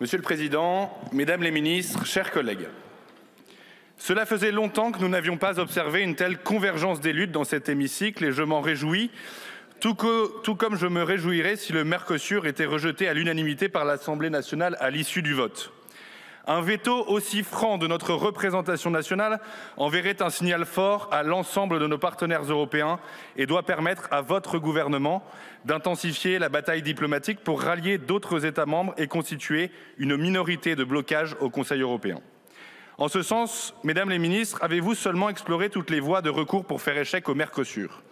Monsieur le Président, Mesdames les ministres, chers collègues, cela faisait longtemps que nous n'avions pas observé une telle convergence des luttes dans cet hémicycle et je m'en réjouis, tout comme je me réjouirais si le Mercosur était rejeté à l'unanimité par l'Assemblée nationale à l'issue du vote. Un veto aussi franc de notre représentation nationale enverrait un signal fort à l'ensemble de nos partenaires européens et doit permettre à votre gouvernement d'intensifier la bataille diplomatique pour rallier d'autres États membres et constituer une minorité de blocage au Conseil européen. En ce sens, Mesdames les ministres, avez-vous seulement exploré toutes les voies de recours pour faire échec au Mercosur ?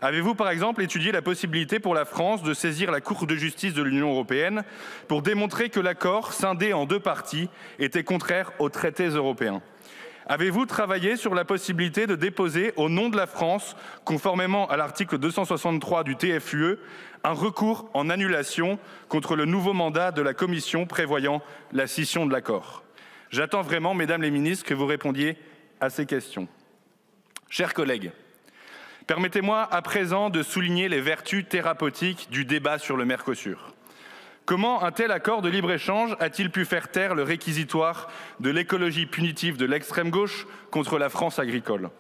Avez-vous par exemple étudié la possibilité pour la France de saisir la Cour de justice de l'Union européenne pour démontrer que l'accord, scindé en deux parties, était contraire aux traités européens ? Avez-vous travaillé sur la possibilité de déposer au nom de la France, conformément à l'article 263 du TFUE, un recours en annulation contre le nouveau mandat de la Commission prévoyant la scission de l'accord ? J'attends vraiment, Mesdames les ministres, que vous répondiez à ces questions. Chers collègues, permettez-moi à présent de souligner les vertus thérapeutiques du débat sur le Mercosur. Comment un tel accord de libre-échange a-t-il pu faire taire le réquisitoire de l'écologie punitive de l'extrême gauche contre la France agricole ?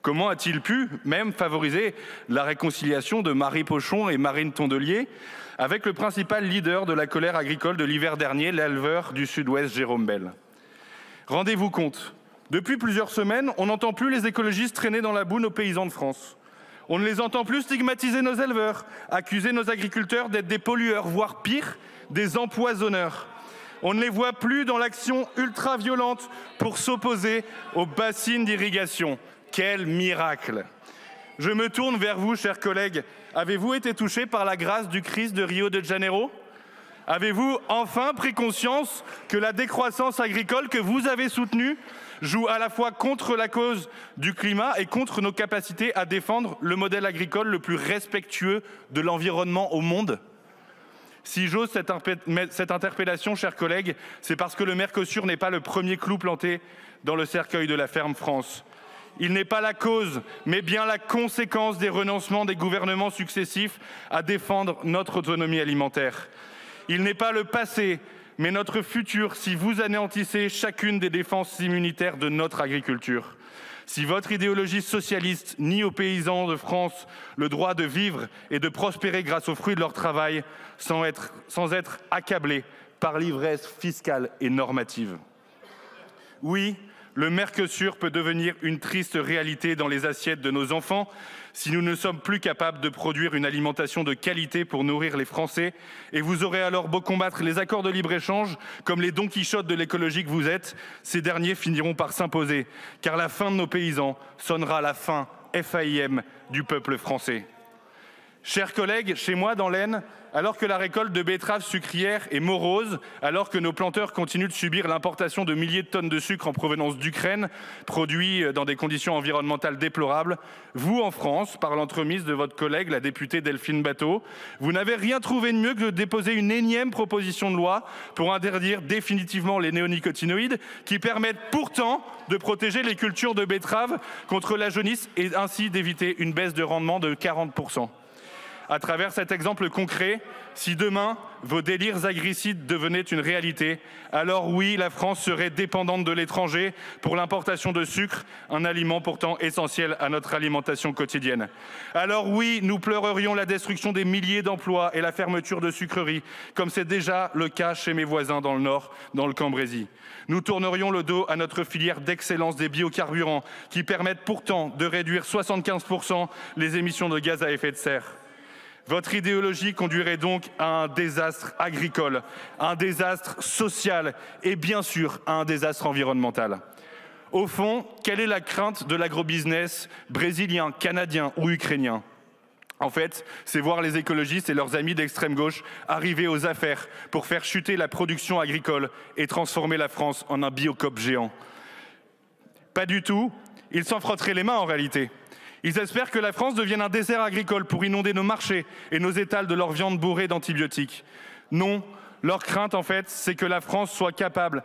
Comment a-t-il pu même favoriser la réconciliation de Marie Pochon et Marine Tondelier avec le principal leader de la colère agricole de l'hiver dernier, l'éleveur du Sud-Ouest Jérôme Bel ? Rendez-vous compte, depuis plusieurs semaines, on n'entend plus les écologistes traîner dans la boue nos paysans de France. On ne les entend plus stigmatiser nos éleveurs, accuser nos agriculteurs d'être des pollueurs, voire pire, des empoisonneurs. On ne les voit plus dans l'action ultra-violente pour s'opposer aux bassines d'irrigation. Quel miracle! Je me tourne vers vous, chers collègues. Avez-vous été touchés par la grâce du Christ de Rio de Janeiro ? Avez-vous enfin pris conscience que la décroissance agricole que vous avez soutenue joue à la fois contre la cause du climat et contre nos capacités à défendre le modèle agricole le plus respectueux de l'environnement au monde ? Si j'ose cette interpellation, chers collègues, c'est parce que le Mercosur n'est pas le premier clou planté dans le cercueil de la ferme France. Il n'est pas la cause, mais bien la conséquence des renoncements des gouvernements successifs à défendre notre autonomie alimentaire. Il n'est pas le passé, mais notre futur si vous anéantissez chacune des défenses immunitaires de notre agriculture. Si votre idéologie socialiste nie aux paysans de France le droit de vivre et de prospérer grâce aux fruits de leur travail, sans être accablés par l'ivresse fiscale et normative. Oui, le Mercosur peut devenir une triste réalité dans les assiettes de nos enfants si nous ne sommes plus capables de produire une alimentation de qualité pour nourrir les Français. Et vous aurez alors beau combattre les accords de libre-échange, comme les Don Quichotte de l'écologie que vous êtes, ces derniers finiront par s'imposer, car la faim de nos paysans sonnera la fin FAIM du peuple français. Chers collègues, chez moi dans l'Aisne, alors que la récolte de betteraves sucrières est morose, alors que nos planteurs continuent de subir l'importation de milliers de tonnes de sucre en provenance d'Ukraine, produits dans des conditions environnementales déplorables, vous en France, par l'entremise de votre collègue, la députée Delphine Batho, vous n'avez rien trouvé de mieux que de déposer une énième proposition de loi pour interdire définitivement les néonicotinoïdes qui permettent pourtant de protéger les cultures de betteraves contre la jaunisse et ainsi d'éviter une baisse de rendement de 40%. À travers cet exemple concret, si demain vos délires agricides devenaient une réalité, alors oui, la France serait dépendante de l'étranger pour l'importation de sucre, un aliment pourtant essentiel à notre alimentation quotidienne. Alors oui, nous pleurerions la destruction des milliers d'emplois et la fermeture de sucreries, comme c'est déjà le cas chez mes voisins dans le Nord, dans le Cambrésis. Nous tournerions le dos à notre filière d'excellence des biocarburants, qui permettent pourtant de réduire 75% les émissions de gaz à effet de serre. Votre idéologie conduirait donc à un désastre agricole, à un désastre social et bien sûr à un désastre environnemental. Au fond, quelle est la crainte de l'agrobusiness brésilien, canadien ou ukrainien ? En fait, c'est voir les écologistes et leurs amis d'extrême gauche arriver aux affaires pour faire chuter la production agricole et transformer la France en un biocop géant. Pas du tout, ils s'en frotteraient les mains en réalité. Ils espèrent que la France devienne un désert agricole pour inonder nos marchés et nos étals de leur viande bourrée d'antibiotiques. Non, leur crainte en fait, c'est que la France soit capable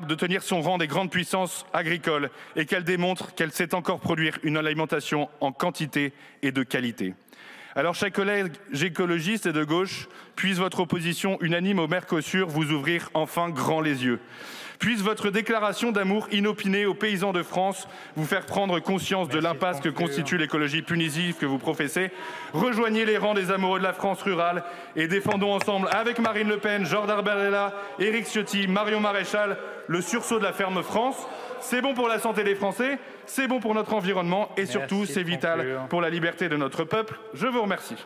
de tenir son rang des grandes puissances agricoles et qu'elle démontre qu'elle sait encore produire une alimentation en quantité et de qualité. Alors, chers collègues écologistes et de gauche, puisse votre opposition unanime au Mercosur vous ouvrir enfin grand les yeux. Puisse votre déclaration d'amour inopinée aux paysans de France vous faire prendre conscience de l'impasse que constitue l'écologie punitive que vous professez. Rejoignez les rangs des amoureux de la France rurale et défendons ensemble avec Marine Le Pen, Jordan Bardella, Éric Ciotti, Marion Maréchal le sursaut de la ferme France. C'est bon pour la santé des Français, c'est bon pour notre environnement et surtout c'est vital pour la liberté de notre peuple. Je vous remercie.